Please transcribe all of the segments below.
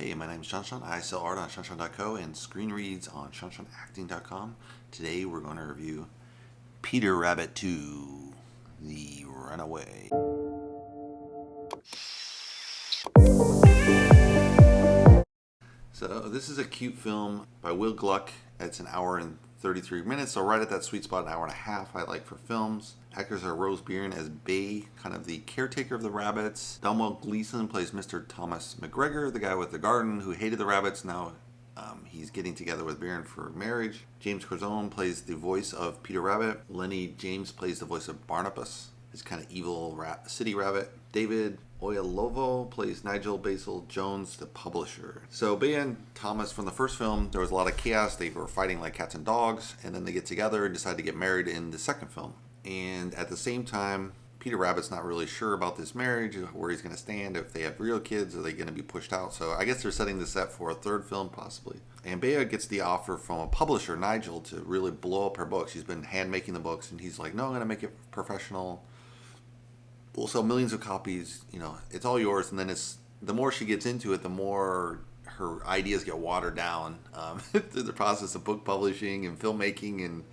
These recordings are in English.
Hey, my name is Shanshan. I sell art on shanshan.co and screen reads on shanshanacting.com. Today we're going to review Peter Rabbit 2, The Runaway. So this is a cute film by Will Gluck. It's an hour and 33 minutes, so right at that sweet spot, an hour and a half I like for films. Actors are Rose Byrne as Bea, kind of the caretaker of the rabbits. Domhall Gleeson plays Mr. Thomas McGregor, the guy with the garden who hated the rabbits. Now he's getting together with Byrne for marriage. James Cordon plays the voice of Peter Rabbit. Lennie James plays the voice of Barnabas, this kind of evil city rabbit. David Oyelowo plays Nigel Basil-Jones, the publisher. So Bea and Thomas, from the first film, there was a lot of chaos. They were fighting like cats and dogs, and then they get together and decide to get married in the second film. And at the same time, Peter Rabbit's not really sure about this marriage, where he's going to stand, if they have real kids, are they going to be pushed out? So I guess they're setting this up for a third film, possibly. And Bea gets the offer from a publisher, Nigel, to really blow up her books. She's been hand making the books, and he's like, no, I'm going to make it professional. We'll sell millions of copies, it's all yours. And then the more she gets into it, the more her ideas get watered down through the process of book publishing and filmmaking and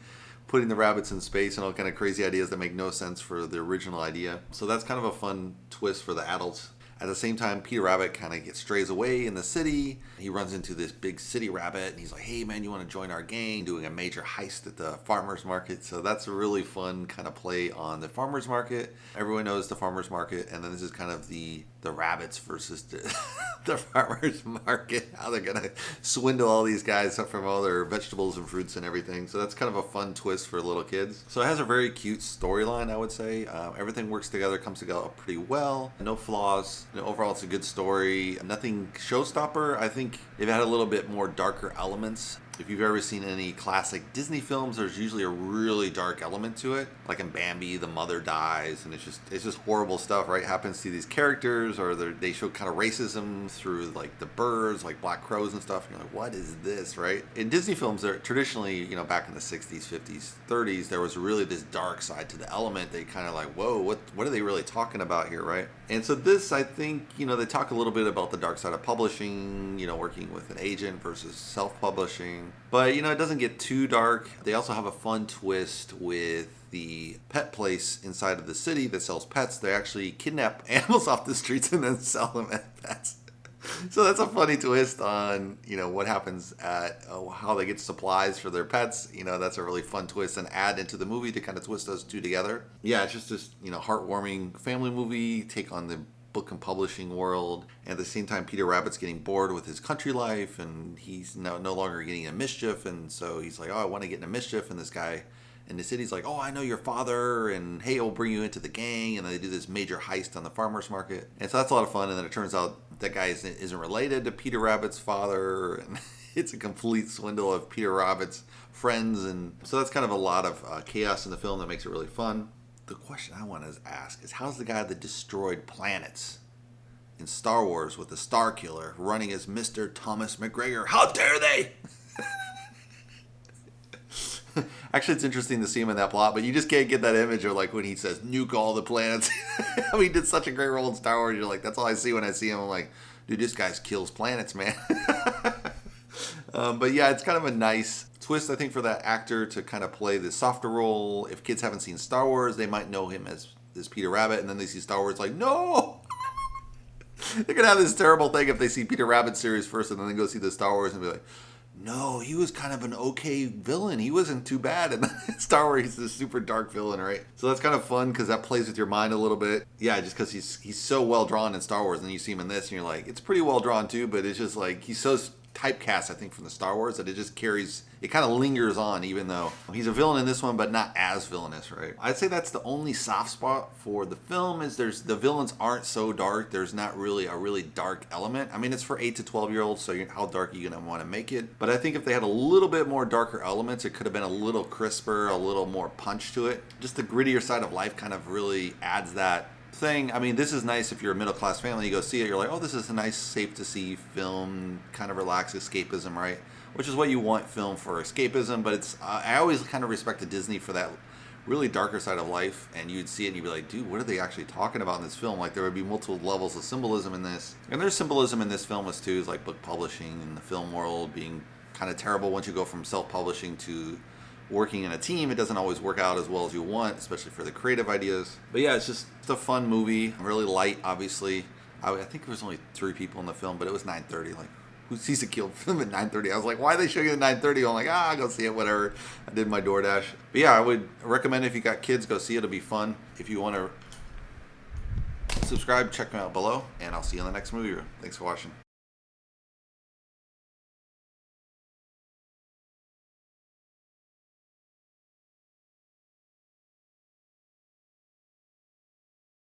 putting the rabbits in space and all kind of crazy ideas that make no sense for the original idea. So that's kind of a fun twist for the adults. At the same time, Peter Rabbit kind of strays away in the city. He runs into this big city rabbit, and he's like, hey man, you want to join our gang? Doing a major heist at the farmer's market. So that's a really fun kind of play on the farmer's market. Everyone knows the farmer's market, and then this is kind of the rabbits versus the farmer's market. How they're going to swindle all these guys from all their vegetables and fruits and everything. So that's kind of a fun twist for little kids. So it has a very cute storyline, I would say. Everything works together, comes together pretty well. No flaws. Overall, it's a good story. Nothing showstopper. I think if it had a little bit more darker elements. If you've ever seen any classic Disney films, there's usually a really dark element to it. Like in Bambi, the mother dies, and it's just horrible stuff, right? Happens to these characters, or they show kind of racism through like the birds, like black crows and stuff. And you're like, what is this, right? In Disney films, they're traditionally, back in the 60s, 50s, 30s, there was really this dark side to the element. They kind of like, whoa, what are they really talking about here, right? And so this, I think, they talk a little bit about the dark side of publishing, working with an agent versus self-publishing. But, it doesn't get too dark. They also have a fun twist with the pet place inside of the city that sells pets. They actually kidnap animals off the streets and then sell them as pets. So that's a funny twist on, what happens at how they get supplies for their pets. That's a really fun twist and add into the movie to kind of twist those two together. Yeah, it's just this, heartwarming family movie, take on the book and publishing world. And at the same time, Peter Rabbit's getting bored with his country life, and he's no longer getting into mischief. And so he's like, oh, I want to get into mischief. And this guy in the city's like, oh, I know your father, and hey, I'll bring you into the gang. And they do this major heist on the farmer's market. And so that's a lot of fun. And then it turns out that guy isn't related to Peter Rabbit's father. And it's a complete swindle of Peter Rabbit's friends. And so that's kind of a lot of chaos in the film that makes it really fun. The question I want to ask is, how's the guy that destroyed planets in Star Wars with the Star Killer running as Mr. Thomas McGregor? How dare they? Actually, it's interesting to see him in that plot, but you just can't get that image of like when he says, nuke all the planets. I mean, he did such a great role in Star Wars. You're like, that's all I see when I see him. I'm like, dude, this guy kills planets, man. But yeah, it's kind of a nice twist, I think, for that actor to kind of play the softer role. If kids haven't seen Star Wars, they might know him as Peter Rabbit, and then they see Star Wars like, no! They're going to have this terrible thing if they see Peter Rabbit series first and then they go see the Star Wars and be like, no, he was kind of an okay villain. He wasn't too bad. And then in Star Wars, he's this super dark villain, right? So that's kind of fun because that plays with your mind a little bit. Yeah, just because he's so well drawn in Star Wars, and then you see him in this and you're like, it's pretty well drawn too, but it's just like, he's so typecast, I think, from the Star Wars that it just carries, it kind of lingers on, even though he's a villain in this one, but not as villainous, right? I'd say that's the only soft spot for the film, is the villains aren't so dark. There's not really a really dark element. I mean, it's for 8 to 12-year-olds, so how dark are you going to want to make it? But I think if they had a little bit more darker elements, it could have been a little crisper, a little more punch to it. Just the grittier side of life kind of really adds that thing. I mean, this is nice if you're a middle-class family, you go see it, you're like, oh, this is a nice, safe-to-see film, kind of relaxed escapism, right? Which is what you want film for, escapism, but it's, I always kind of respect Disney for that really darker side of life, and you'd see it and you'd be like, dude, what are they actually talking about in this film? Like, there would be multiple levels of symbolism in this. And there's symbolism in this film as too, is like book publishing and the film world being kind of terrible once you go from self-publishing to working in a team. It doesn't always work out as well as you want, especially for the creative ideas. But yeah, it's a fun movie, really light, obviously. I think there was only 3 people in the film, but it was 9:30. Like, who sees a killed film at 9:30? I was like, why are they showing it at 9:30? I'm like, I'll go see it, whatever. I did my DoorDash. But yeah, I would recommend if you got kids, go see it. It'll be fun. If you want to subscribe, check them out below, and I'll see you in the next movie review. Thanks for watching.